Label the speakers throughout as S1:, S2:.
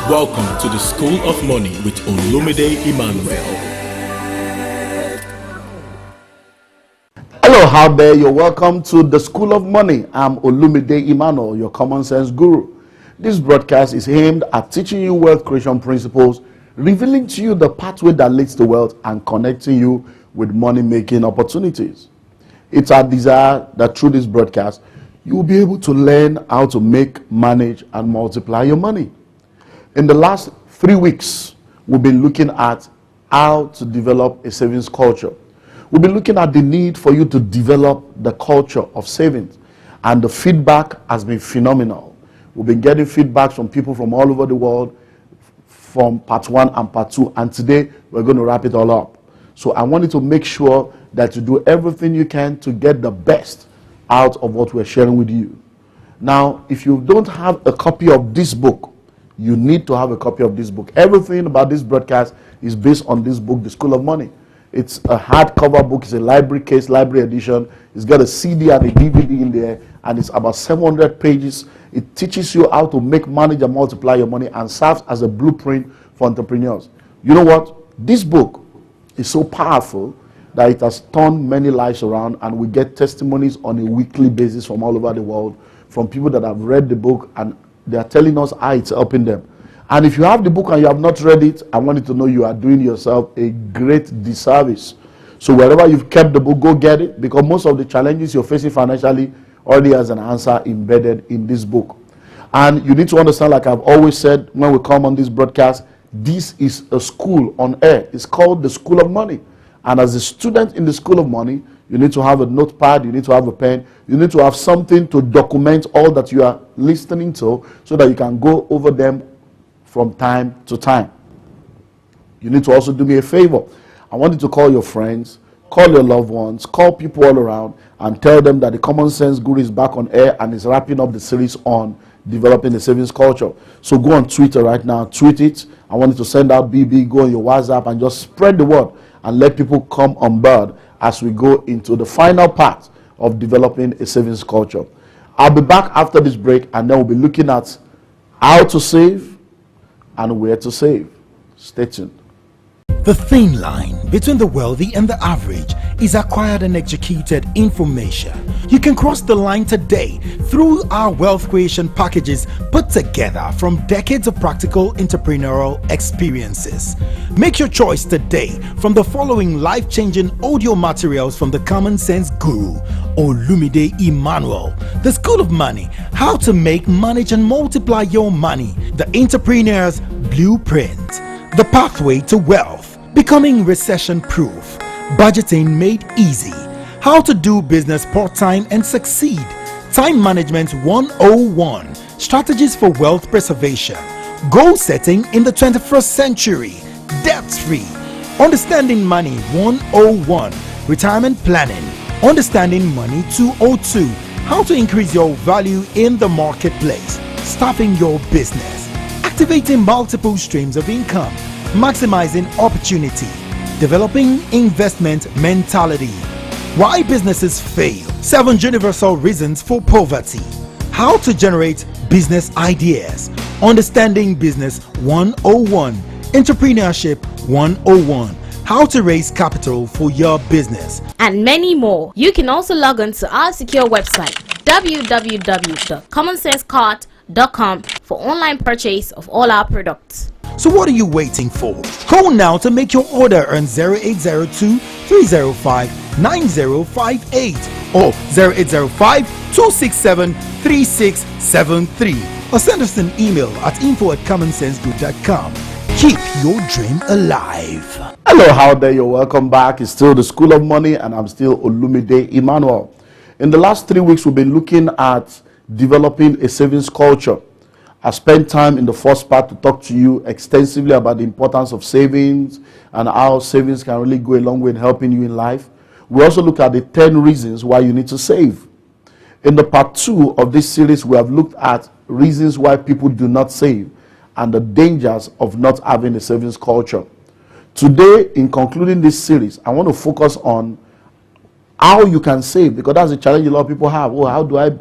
S1: Welcome to the School of Money with Olumide Emmanuel.
S2: Hello, how there? You're welcome to the School of Money. I'm Olumide Emmanuel, your common sense guru. This broadcast is aimed at teaching you wealth creation principles, revealing to you the pathway that leads to wealth, and connecting you with money-making opportunities. It's our desire that through this broadcast, you will be able to learn how to make, manage, and multiply your money. In the last 3 weeks, we've been looking at how to develop a savings culture. We've been looking at the need for you to develop the culture of savings, and the feedback has been phenomenal. We've been getting feedback from people from all over the world from part 1 and part 2, and today we're going to wrap it all up. So I wanted to make sure that you do everything you can to get the best out of what we're sharing with you. Now, if you don't have a copy of this book, you need to have a copy of this book. Everything about this broadcast is based on this book, The School of Money. It's a hardcover book. It's a library case, library edition. It's got a CD and a DVD in there, and it's about 700 pages. It teaches you how to make, manage, and multiply your money, and serves as a blueprint for entrepreneurs. You know what? This book is so powerful that it has turned many lives around, and we get testimonies on a weekly basis from all over the world, from people that have read the book, and they are telling us how it's helping them. And if you have the book and you have not read it, I want you to know you are doing yourself a great disservice. So wherever you've kept the book, go get it, because most of the challenges you're facing financially already has an answer embedded in this book. And you need to understand, like I've always said when we come on this broadcast, this is a school on air. It's called the School of Money. And as a student in the School of Money, you need to have a notepad, you need to have a pen, you need to have something to document all that you are listening to, so that you can go over them from time to time. You need to also do me a favor. I want you to call your friends, call your loved ones, call people all around, and tell them that the Common Sense Guru is back on air and is wrapping up the series on developing the savings culture. So go on Twitter right now, tweet it. I want you to send out BB, go on your WhatsApp, and just spread the word and let people come on board as we go into the final part of developing a savings culture. I'll be back after this break, and then we'll be looking at how to save and where to save. Stay tuned.
S3: The thin line between the wealthy and the average is acquired and executed information. You can cross the line today through our wealth creation packages put together from decades of practical entrepreneurial experiences. Make your choice today from the following life-changing audio materials from the Common Sense Guru, Olumide Emmanuel. The School of Money, how to make, manage, and multiply your money. The Entrepreneur's Blueprint. The Pathway to Wealth. Becoming recession-proof. Budgeting made easy. How to do business part-time and succeed. Time Management 101. Strategies for wealth preservation. Goal setting in the 21st century. Debt-free. Understanding Money 101. Retirement planning. Understanding Money 202. How to increase your value in the marketplace. Staffing your business. Activating multiple streams of income. Maximizing opportunity. Developing investment mentality. Why businesses fail. 7 universal reasons for poverty. How to generate business ideas. Understanding Business 101. Entrepreneurship 101. How to raise capital for your business.
S4: And many more. You can also log on to our secure website www.commonsensecart.com for online purchase of all our products.
S3: So what are you waiting for? Call now to make your order on 0802 305 9058 or 0805 267 3673, or send us an email at info@commonsensegroup.com. Keep your dream alive.
S2: Hello, how there? You're welcome back. It's still the School of Money, and I'm still Olumide Emmanuel. In the last 3 weeks, we've been looking at developing a savings culture. I spent time in the first part to talk to you extensively about the importance of savings and how savings can really go a long way in helping you in life. We also look at the 10 reasons why you need to save. In the part 2 of this series, we have looked at reasons why people do not save and the dangers of not having a savings culture. Today, in concluding this series, I want to focus on how you can save, because that's a challenge a lot of people have. Oh, how do I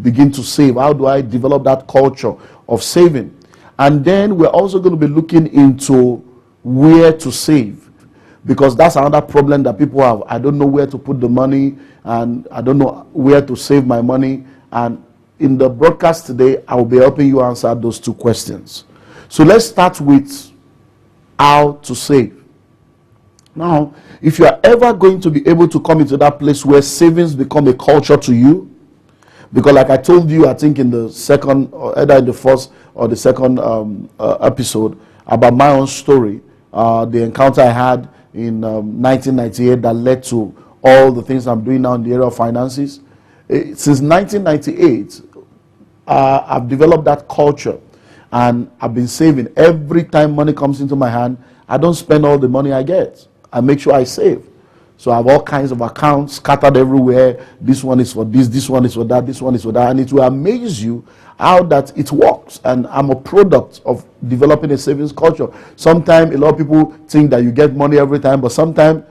S2: begin to save? How do I develop that culture of saving? And then we're also going to be looking into where to save, because that's another problem that people have. I don't know where to put the money, and I don't know where to save my money. And in the broadcast today, I will be helping you answer those two questions. So let's start with how to save. Now, if you are ever going to be able to come into that place where savings become a culture to you, because like I told you, I think in the second, or either in the first or the second episode, about my own story, the encounter I had in 1998 that led to all the things I'm doing now in the area of finances. Since 1998, I've developed that culture, and I've been saving. Every time money comes into my hand, I don't spend all the money I get. I make sure I save. So I have all kinds of accounts scattered everywhere. This one is for this one is for that, this one is for that. And it will amaze you how that it works. And I'm a product of developing a savings culture. Sometimes a lot of people think that you get money every time, but sometimes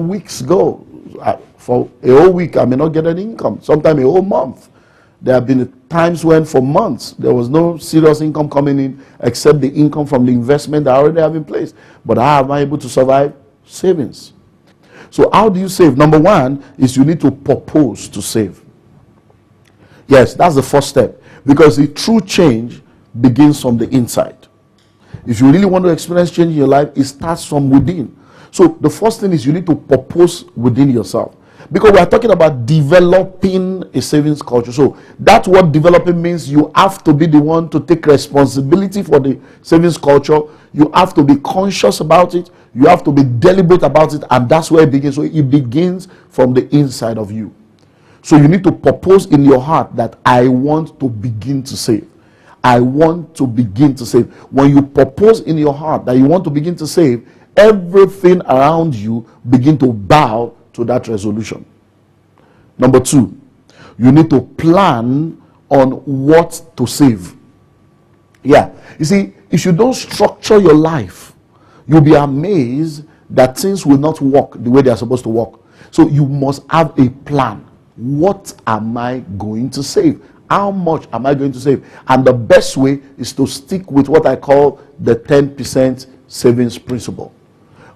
S2: weeks go. For a whole week, I may not get any income. Sometimes a whole month. There have been times when for months there was no serious income coming in except the income from the investment that I already have in place. But how am I able to survive? Savings. So how do you save? Number one is you need to purpose to save. Yes, that's the first step, because the true change begins from the inside. If you really want to experience change in your life, it starts from within. So the first thing is you need to purpose within yourself. Because we are talking about developing a savings culture. So that's what developing means. You have to be the one to take responsibility for the savings culture. You have to be conscious about it. You have to be deliberate about it. And that's where it begins. So it begins from the inside of you. So you need to purpose in your heart that I want to begin to save. I want to begin to save. When you purpose in your heart that you want to begin to save, everything around you begin to bow to that resolution. Number two, you need to plan on what to save. Yeah, you see, if you don't structure your life, you'll be amazed that things will not work the way they are supposed to work. So you must have a plan. What am I going to save? How much am I going to save? And the best way is to stick with what I call the 10% savings principle.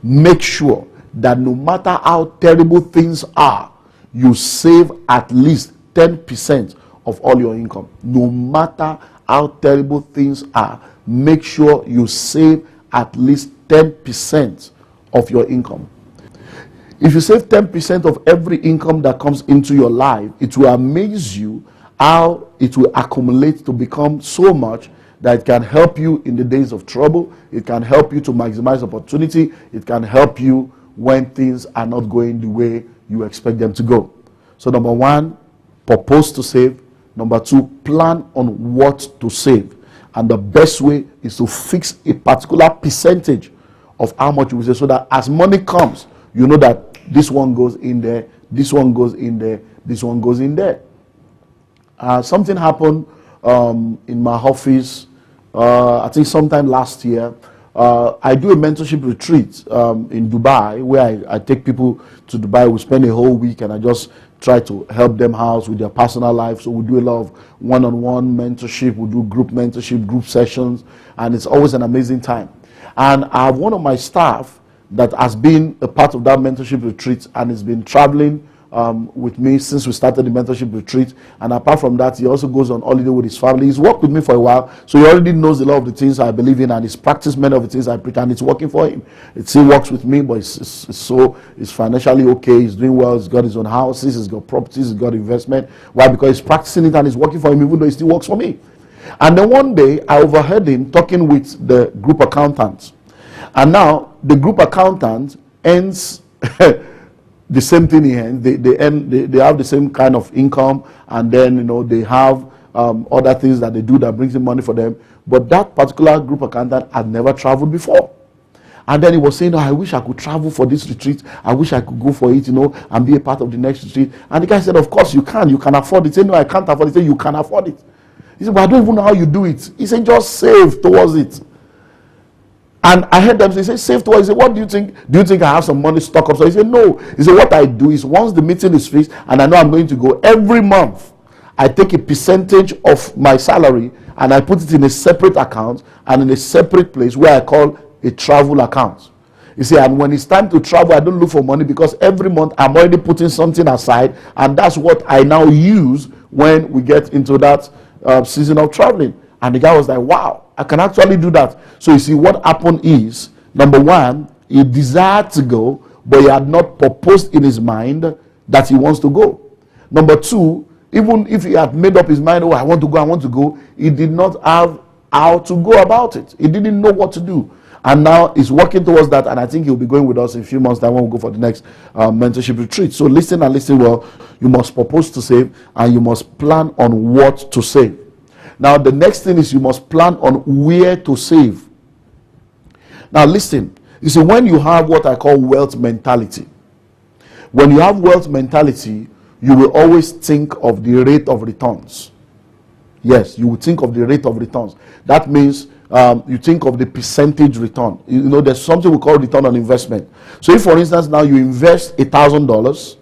S2: Make sure that no matter how terrible things are, you save at least 10% of all your income. No matter how terrible things are, make sure you save at least 10% of your income. If you save 10% of every income that comes into your life, it will amaze you how it will accumulate to become so much that it can help you in the days of trouble. It can help you to maximize opportunity. It can help you when things are not going the way you expect them to go. So number one, purpose to save. Number two, plan on what to save. And the best way is to fix a particular percentage of how much you will save, so that as money comes, you know that this one goes in there, this one goes in there, this one goes in there. Something happened in my office, I think sometime last year. I do a mentorship retreat in Dubai, where I take people to Dubai. We spend a whole week and I just try to help them out with their personal life. So we do a lot of one-on-one mentorship, we do group mentorship, group sessions, and it's always an amazing time. And I have one of my staff that has been a part of that mentorship retreat and has been traveling with me since we started the mentorship retreat. And apart from that, he also goes on holiday with his family. He's worked with me for a while, so he already knows a lot of the things I believe in, and he's practiced many of the things I preach, and it's working for him. It still works with me, but it's financially okay. He's doing well. He's got his own houses, he's got properties, he's got investment. Why? Because he's practicing it and it's working for him, even though it still works for me. And then one day I overheard him talking with the group accountants, and now the group accountant ends the same thing he ends. They have the same kind of income, and then they have other things that they do that brings in money for them. But that particular group accountant had never traveled before. And then he was saying, I wish I could travel for this retreat. I wish I could go for it, and be a part of the next retreat. And the guy said, of course you can. You can afford it. He said, no, I can't afford it. He said, you can afford it. He said, but I don't even know how you do it. He said, just save towards it. And I heard them say, save towards it. He said, what do you think? Do you think I have some money stock up? So he said, no. He said, what I do is once the meeting is fixed and I know I'm going to go, every month I take a percentage of my salary and I put it in a separate account and in a separate place where I call a travel account. You see, and when it's time to travel, I don't look for money because every month I'm already putting something aside, and that's what I now use when we get into that season of traveling. And the guy was like, wow, I can actually do that. So you see, what happened is, number one, he desired to go, but he had not proposed in his mind that he wants to go. Number two, even if he had made up his mind, oh, I want to go, he did not have how to go about it. He didn't know what to do. And now he's working towards that, and I think he'll be going with us in a few months' time when we go for the next mentorship retreat. So listen and listen well. You must propose to save, and you must plan on what to save. Now, the next thing is you must plan on where to save. Now, listen. You see, when you have what I call wealth mentality, when you have wealth mentality, you will always think of the rate of returns. Yes, you will think of the rate of returns. That means you think of the percentage return. You know, there's something we call return on investment. So if, for instance, now you invest $1,000,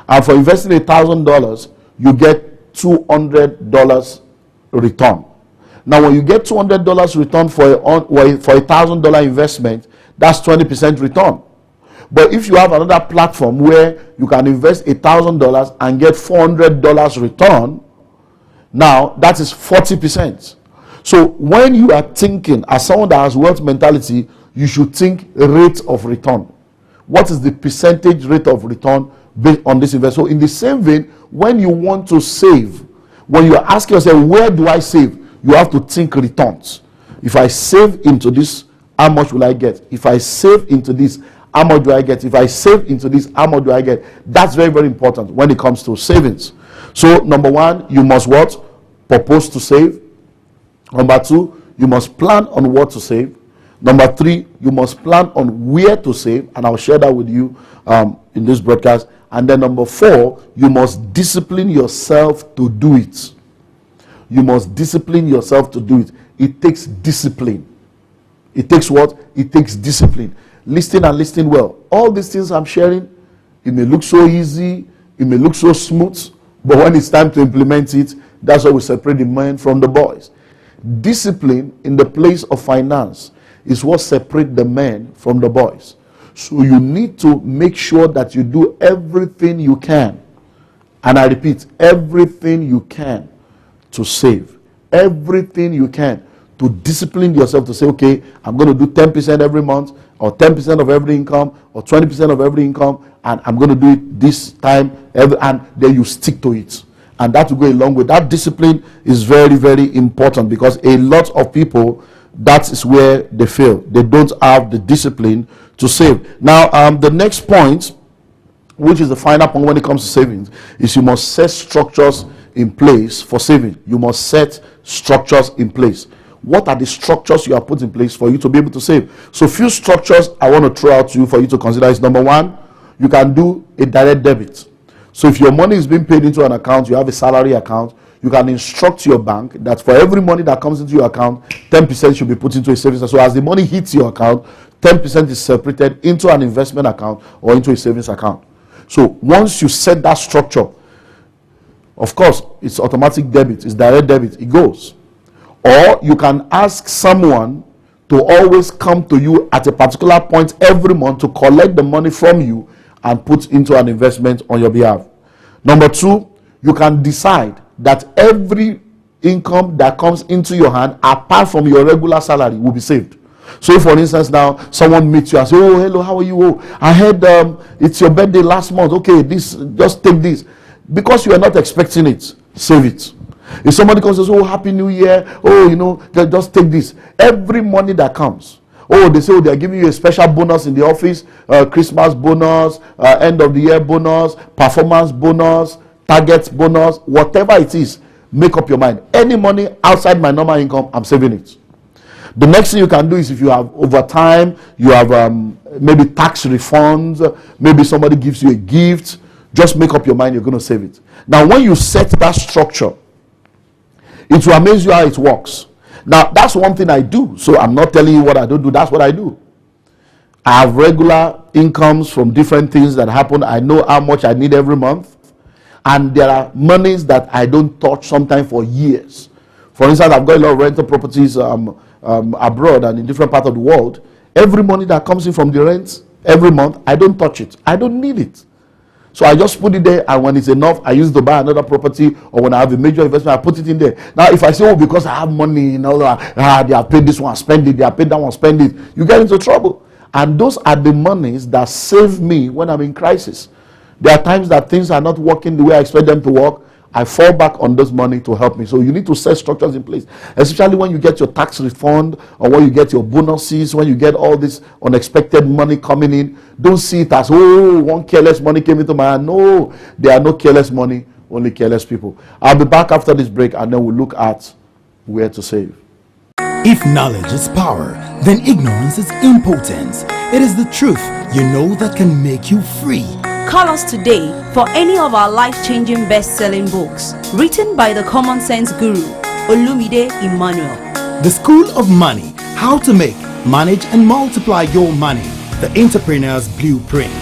S2: and for investing $1,000, you get $200 return. Now, when you get $200 return for $1,000 investment, that's 20% return. But if you have another platform where you can invest $1,000 and get $400 return, now that is 40%. So when you are thinking as someone that has wealth mentality, you should think rate of return. What is the percentage rate of return based on this investment? So in the same vein, when you want to save, when you are asking yourself, where do I save? You have to think returns. If I save into this, how much will I get? If I save into this, how much do I get? If I save into this, how much do I get? That's very, very important when it comes to savings. So number one, you must what? Propose to save. Number two, you must plan on what to save. Number three, you must plan on where to save, and I'll share that with you in this broadcast. And then number four, you must discipline yourself to do it. You must discipline yourself to do it. It takes discipline. It takes what? It takes discipline. Listen and listen well. All these things I'm sharing, it may look so easy, it may look so smooth, but when it's time to implement it, that's why we separate the men from the boys. Discipline in the place of finance is what separates the men from the boys. So you need to make sure that you do everything you can, and I repeat, everything you can to save. Everything you can to discipline yourself to say, okay, I'm going to do 10% every month, or 10% of every income, or 20% of every income, and I'm going to do it this time, and then you stick to it. And that will go along with that. Discipline is very, very important, because a lot of people, that is where they fail. They don't have the discipline to save. Now, the next point, which is the final point when it comes to savings, is you must set structures in place for saving. You must set structures in place. What are the structures you have put in place for you to be able to save? So few structures I want to throw out to you for you to consider is, number one, you can do a direct debit. So if your money is being paid into an account, you have a salary account, you can instruct your bank that for every money that comes into your account, 10% should be put into a savings. So as the money hits your account, 10% is separated into an investment account or into a savings account. So once you set that structure, of course, it's automatic debit, it's direct debit, it goes. Or you can ask someone to always come to you at a particular point every month to collect the money from you and put into an investment on your behalf. Number two, you can decide that every income that comes into your hand, apart from your regular salary, will be saved. So if, for instance, now someone meets you and says, oh, hello, how are you? Oh, I heard it's your birthday last month. Okay, this, just take this. Because you are not expecting it, save it. If somebody comes and says, oh, happy new year, oh, you know, just take this. Every money that comes, oh, they say, oh, they're giving you a special bonus in the office, Christmas bonus, end of the year bonus, performance bonus, target bonus, whatever it is, make up your mind. Any money outside my normal income, I'm saving it. The next thing you can do is, if you have overtime, you have maybe tax refunds, maybe somebody gives you a gift, just make up your mind you're going to save it. Now, when you set that structure, it will amaze you how it works. Now, that's one thing I do. So I'm not telling you what I don't do. That's what I do. I have regular incomes from different things that happen. I know how much I need every month. And there are monies that I don't touch sometimes for years. For instance, I've got a lot of rental properties abroad and in different parts of the world. Every money that comes in from the rent every month, I don't touch it. I don't need it. So I just put it there, and when it's enough, I use it to buy another property, or when I have a major investment, I put it in there. Now, if I say, oh, because I have money, they have paid this one, spend it, they have paid that one, spend it, you get into trouble. And those are the monies that save me when I'm in crisis. There are times that things are not working the way I expect them to work. I fall back on this money to help me. So you need to set structures in place, especially when you get your tax refund, or when you get your bonuses, when you get all this unexpected money coming in. Don't see it as, oh, one careless money came into my hand. No, there are no careless money, only careless people. I'll be back after this break, and then we'll look at where to save.
S3: If knowledge is power, then ignorance is impotence. It is the truth you know that can make you free.
S5: Call us today for any of our life-changing best-selling books written by the common sense guru, Olumide Emmanuel.
S3: The School of Money: How to Make, Manage and Multiply Your Money. The Entrepreneur's Blueprint.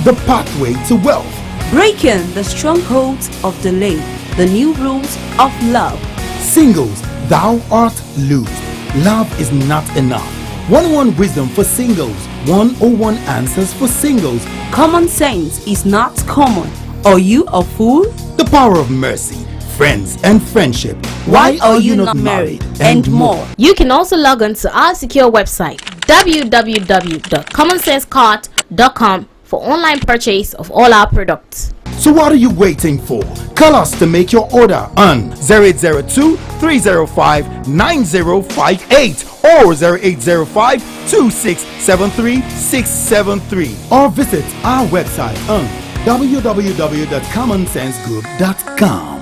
S3: The Pathway to Wealth.
S5: Breaking the strongholds of delay. The new rules of love.
S3: Singles, thou art loosed. Love is not enough. 101 Wisdom for Singles. 101 Answers for Singles.
S5: Common sense is not common. Are you a fool?
S3: The Power of Mercy. Friends and Friendship.
S5: Why are you not married? And more.
S4: You can also log on to our secure website www.commonsensecart.com for online purchase of all our products.
S3: So what are you waiting for? Call us to make your order on 0802-305-9058 or 0805-2673-673, or visit our website on www.commonsensegroup.com.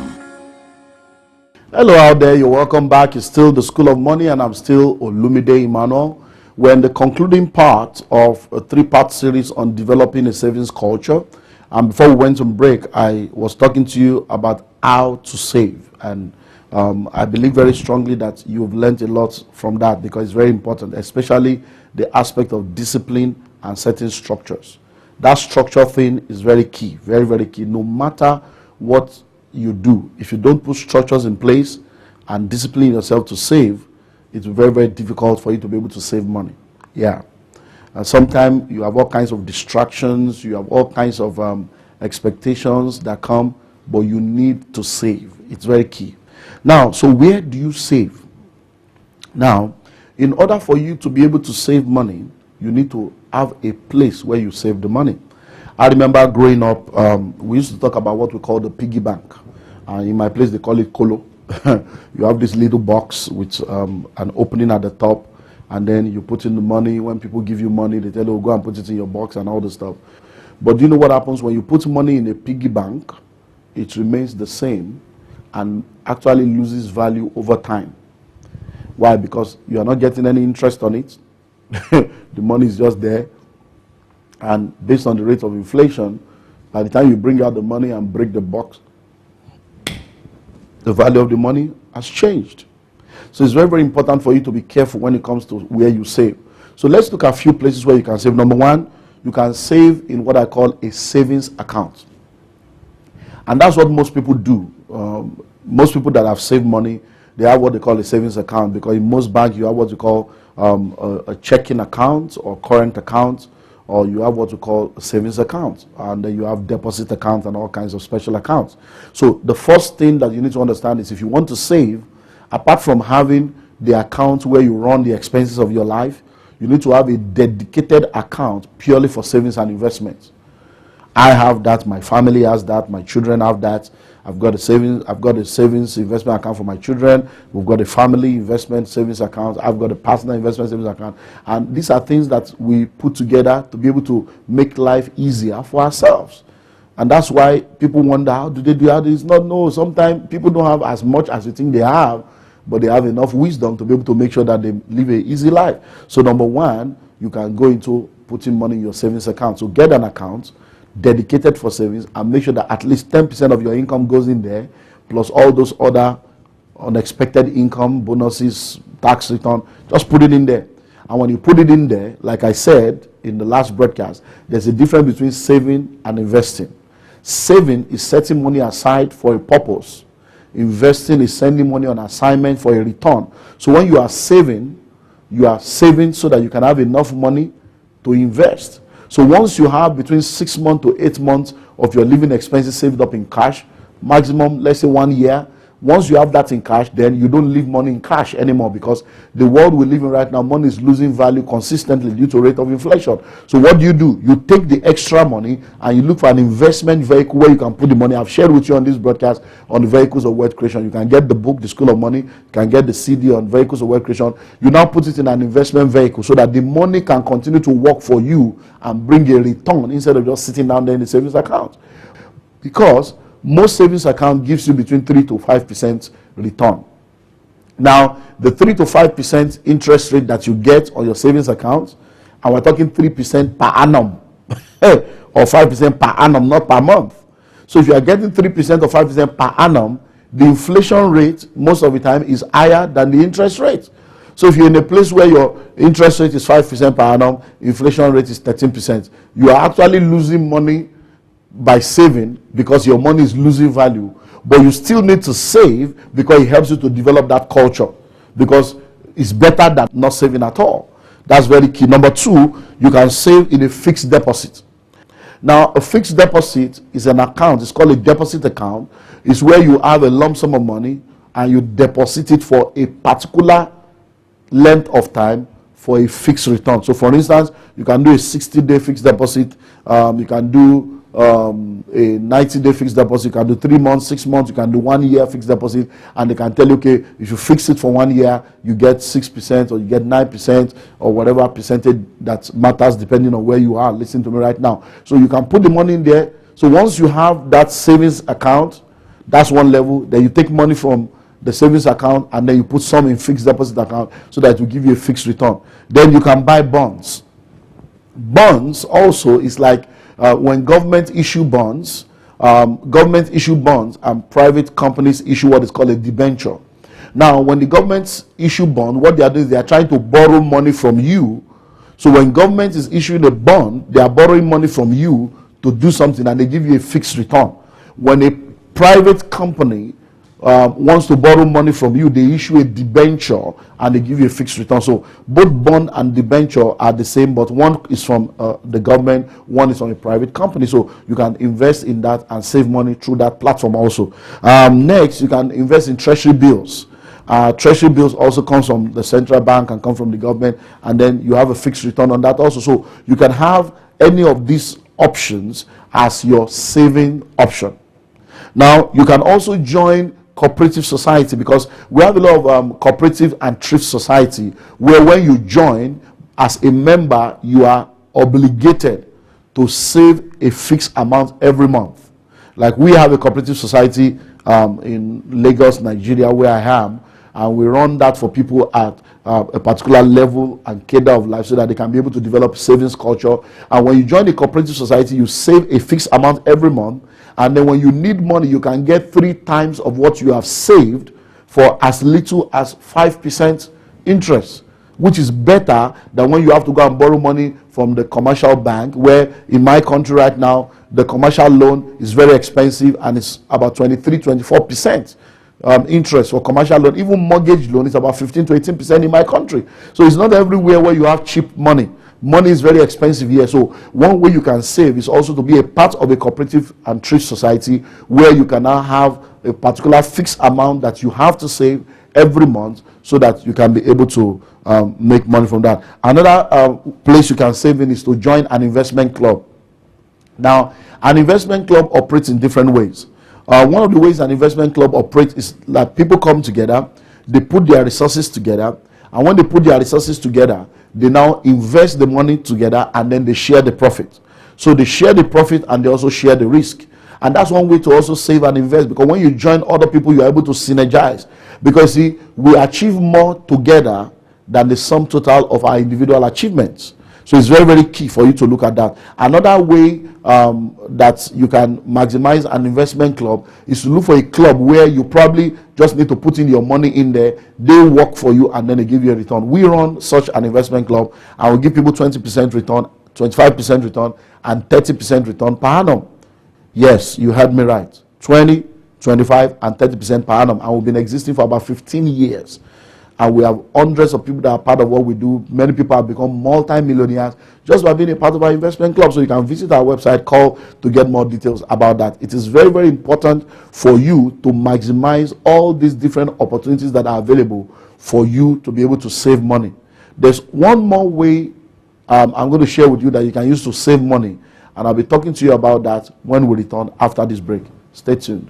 S2: Hello out there, you're welcome back. It's still the School of Money, and I'm still Olumide Emmanuel. We're in the concluding part of a 3-part series on developing a savings culture. And before we went on break, I was talking to you about how to save. And I believe very strongly that you've learned a lot from that, because it's very important, especially the aspect of discipline and setting structures. That structure thing is very key, very, very key. No matter what you do, if you don't put structures in place and discipline yourself to save, it's very, very difficult for you to be able to save money. Yeah. And sometimes you have all kinds of distractions, you have all kinds of expectations that come, but you need to save. It's very key. Now, so where do you save? Now, in order for you to be able to save money, you need to have a place where you save the money. I remember growing up, we used to talk about what we call the piggy bank. In my place, they call it kolo. You have this little box with an opening at the top, and then you put in the money. When people give you money, they tell you, go and put it in your box and all this stuff. But do you know what happens when you put money in a piggy bank? It remains the same and actually loses value over time. Why? Because you are not getting any interest on it. The money is just there. And based on the rate of inflation, by the time you bring out the money and break the box, the value of the money has changed. So it's very, very important for you to be careful when it comes to where you save. So let's look at a few places where you can save. Number one, you can save in what I call a savings account. And that's what most people do. Most people that have saved money, they have what they call a savings account, because in most banks you have what you call a checking account or current account, or you have what we call a savings account, and then you have deposit account and all kinds of special accounts. So the first thing that you need to understand is, if you want to save, apart from having the account where you run the expenses of your life, you need to have a dedicated account purely for savings and investments. I have that, my family has that, my children have that. I've got a savings investment account for my children. We've got a family investment savings account. I've got a personal investment savings account. And these are things that we put together to be able to make life easier for ourselves. And that's why people wonder, how do they do that? It's not, no, sometimes people don't have as much as you think they have, but they have enough wisdom to be able to make sure that they live an easy life. So number one, you can go into putting money in your savings account. So get an account dedicated for savings, and make sure that at least 10% of your income goes in there, plus all those other unexpected income, bonuses, tax return. Just put it in there. And when you put it in there, like I said in the last broadcast, there's a difference between saving and investing. Saving is setting money aside for a purpose. Investing is sending money on assignment for a return. So when you are saving so that you can have enough money to invest. So once you have between 6 months to 8 months of your living expenses saved up in cash, maximum, let's say 1 year, once you have that in cash, then you don't leave money in cash anymore, because the world we live in right now, money is losing value consistently due to rate of inflation. So what do? You take the extra money and you look for an investment vehicle where you can put the money. I've shared with you on this broadcast on the vehicles of wealth creation. You can get the book, The School of Money. You can get the CD on vehicles of wealth creation. You now put it in an investment vehicle so that the money can continue to work for you and bring a return instead of just sitting down there in the savings account. Because most savings account gives you between 3 to 5% return. Now, the 3 to 5% interest rate that you get on your savings account, and we're talking 3% per annum or 5% per annum, not per month. So if you are getting 3% or 5% per annum, the inflation rate most of the time is higher than the interest rate. So if you're in a place where your interest rate is 5% per annum, inflation rate is 13%, you are actually losing money by saving, because your money is losing value, but you still need to save because it helps you to develop that culture, because it's better than not saving at all. That's very key. Number 2, you can save in a fixed deposit. Now, a fixed deposit is an account. It's called a deposit account. It's where you have a lump sum of money and you deposit it for a particular length of time for a fixed return. So for instance, you can do a 60-day fixed deposit. You can do a 90-day fixed deposit. You can do 3 months, 6 months. You can do 1 year fixed deposit, and they can tell you, okay, if you fix it for 1 year, you get 6% or you get 9% or whatever percentage that matters depending on where you are. Listen to me right now. So you can put the money in there. So once you have that savings account, that's one level. Then you take money from the savings account and then you put some in fixed deposit account so that it will give you a fixed return. Then you can buy bonds. Bonds also is like when government issue bonds, and private companies issue what is called a debenture. Now, when the governments issue bond, what they are doing is they are trying to borrow money from you. So when government is issuing a bond, they are borrowing money from you to do something, and they give you a fixed return. When a private company wants to borrow money from you, they issue a debenture and they give you a fixed return. So both bond and debenture are the same, but one is from the government, one is from a private company. So you can invest in that and save money through that platform also. Next, you can invest in treasury bills. Treasury bills also comes from the central bank and come from the government, and then you have a fixed return on that also. So you can have any of these options as your saving option. Now, you can also join cooperative society, because we have a lot of cooperative and thrift society where when you join as a member, you are obligated to save a fixed amount every month. Like we have a cooperative society in Lagos, Nigeria, where I am, and we run that for people at a particular level and cadre of life so that they can be able to develop savings culture. And when you join the cooperative society, you save a fixed amount every month. And then when you need money, you can get 3 times of what you have saved for as little as 5% interest, which is better than when you have to go and borrow money from the commercial bank, where in my country right now, the commercial loan is very expensive and it's about 23-24% interest for commercial loan. Even mortgage loan is about 15 to 18% in my country. So it's not everywhere where you have cheap money. Money is very expensive here. So one way you can save is also to be a part of a cooperative and thrift society where you can now have a particular fixed amount that you have to save every month so that you can be able to make money from that. Another place you can save in is to join an investment club. Now, an investment club operates in different ways. One of the ways an investment club operates is that people come together, they put their resources together, and when they put their resources together, they now invest the money together and then they share the profit. So they share the profit and they also share the risk. And that's one way to also save and invest, because when you join other people, you're able to synergize. Because see, we achieve more together than the sum total of our individual achievements. So it's very, very key for you to look at that. Another way that you can maximize an investment club is to look for a club where you probably just need to put in your money in there. They work for you and then they give you a return. We run such an investment club and we give people 20% return, 25% return, and 30% return per annum. Yes, you heard me right. 20, 25 and 30% per annum, and we've been existing for about 15 years. And we have hundreds of people that are part of what we do. Many people have become multi-millionaires just by being a part of our investment club. So you can visit our website, call to get more details about that. It is very, very important for you to maximize all these different opportunities that are available for you to be able to save money. There's one more way I'm going to share with you that you can use to save money. And I'll be talking to you about that when we return after this break. Stay tuned.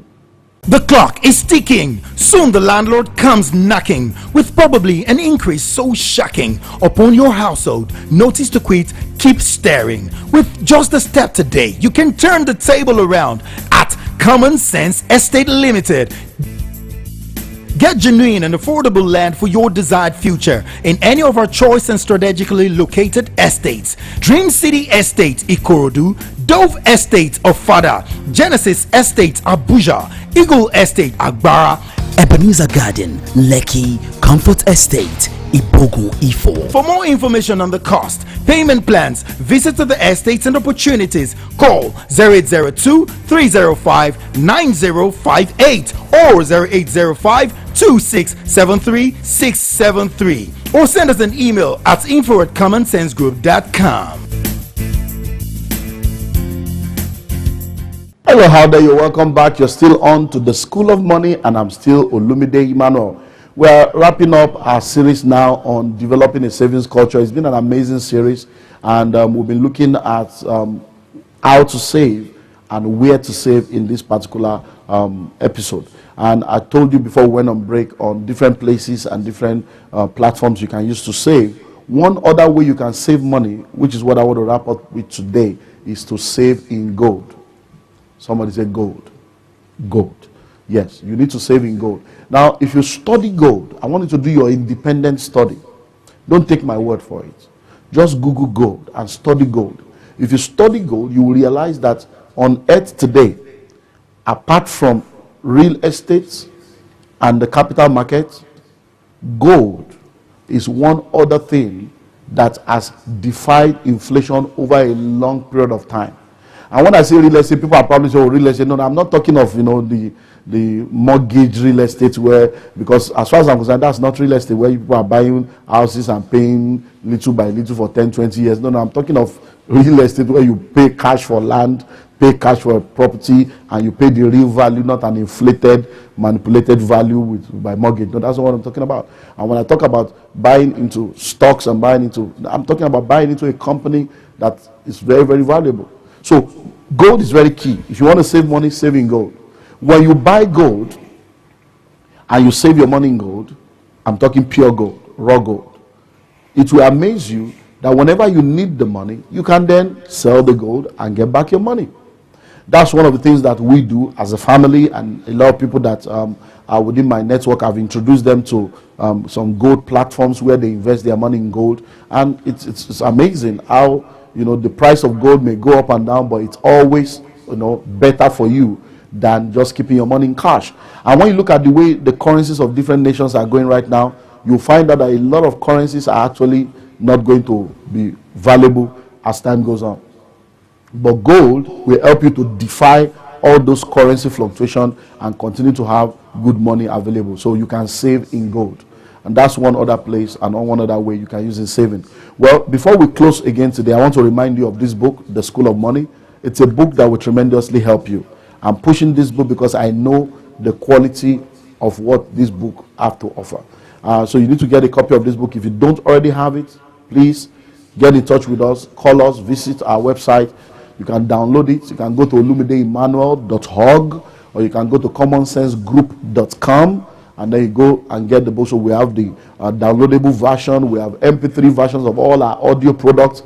S3: The clock is ticking. Soon the landlord comes knocking with probably an increase so shocking upon your household. Notice to quit, keep staring. With just a step today, you can turn the table around at Common Sense Estate Limited. Get genuine and affordable land for your desired future in any of our choice and strategically located estates. Dream City Estate, Ikorodu, Dove Estate of Fada, Genesis Estate, Abuja, Eagle Estate, Agbara,
S6: Ebenezer Garden, Lekki, Comfort Estate, Ibogu, Ifo.
S3: For more information on the cost, payment plans, visit to the estates and opportunities, call 0802-305-9058 or 0805-2673-673 or send us an email at info@commonsensegroup.com.
S2: Hello, how are you? Welcome back. You're still on to the School of Money, and I'm still Olumide Emmanuel. We're wrapping up our series now on developing a savings culture. It's been an amazing series, and we've been looking at how to save and where to save in this particular episode. And I told you before we went on break on different places and different platforms you can use to save. One other way you can save money, which is what I want to wrap up with today, is to save in gold. Somebody say gold. Gold. Yes, you need to save in gold. Now, if you study gold, I want you to do your independent study. Don't take my word for it. Just Google gold and study gold. If you study gold, you will realize that on earth today, apart from real estates and the capital market, gold is one other thing that has defied inflation over a long period of time. And when I say real estate, people are probably saying, oh, real estate. No, I'm not talking of, the mortgage real estate where, because as far as I'm concerned, that's not real estate where people are buying houses and paying little by little for 10, 20 years. No, I'm talking of real estate where you pay cash for land, pay cash for a property, and you pay the real value, not an inflated, manipulated value by mortgage. No, that's not what I'm talking about. And when I talk about buying into stocks and I'm talking about buying into a company that is very, very valuable. So gold is very key. If you want to save money, save in gold. When you buy gold and you save your money in gold, I'm talking pure gold, raw gold, it will amaze you that whenever you need the money, you can then sell the gold and get back your money. That's one of the things that we do as a family, and a lot of people that are within my network, I've introduced them to some gold platforms where they invest their money in gold, and it's amazing how the price of gold may go up and down, but it's always better for you than just keeping your money in cash. And when you look at the way the currencies of different nations are going right now, you'll find out that a lot of currencies are actually not going to be valuable as time goes on. But gold will help you to defy all those currency fluctuations and continue to have good money available. So you can save in gold. And that's one other place and one other way you can use in saving. Well, before we close again today, I want to remind you of this book, The School of Money. It's a book that will tremendously help you. I'm pushing this book because I know the quality of what this book has to offer. So you need to get a copy of this book. If you don't already have it, please get in touch with us, call us, visit our website. You can download it. You can go to olumideemmanuel.org or you can go to commonsensegroup.com and then you go and get the book. So we have the downloadable version. We have MP3 versions of all our audio products.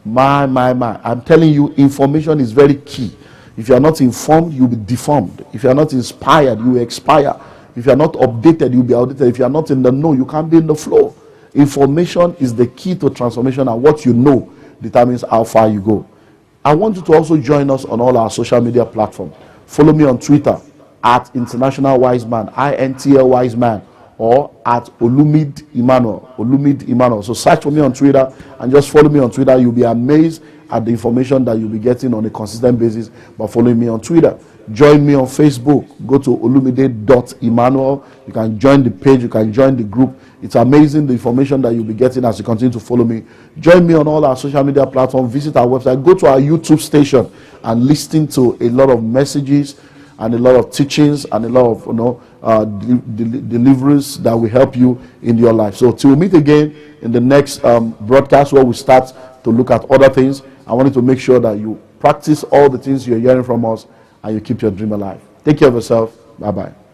S2: My. I'm telling you, information is very key. If you are not informed, you'll be deformed. If you are not inspired, you will expire. If you are not updated, you'll be outdated. If you are not in the know, you can't be in the flow. Information is the key to transformation, and what you know determines how far you go. I want you to also join us on all our social media platforms. Follow me on Twitter at International Wise Man, INTL Wise Man, or at Olumide Emmanuel. So search for me on Twitter and just follow me on Twitter. You'll be amazed at the information that you'll be getting on a consistent basis by following me on Twitter. Join me on Facebook. Go to olumide.emmanuel. You can join the page. You can join the group. It's amazing the information that you'll be getting as you continue to follow me. Join me on all our social media platforms. Visit our website. Go to our YouTube station and listen to a lot of messages and a lot of teachings and a lot of deliveries that will help you in your life. So till we meet again in the next broadcast where we start to look at other things, I wanted to make sure that you practice all the things you're hearing from us and you keep your dream alive. Take care of yourself. Bye-bye.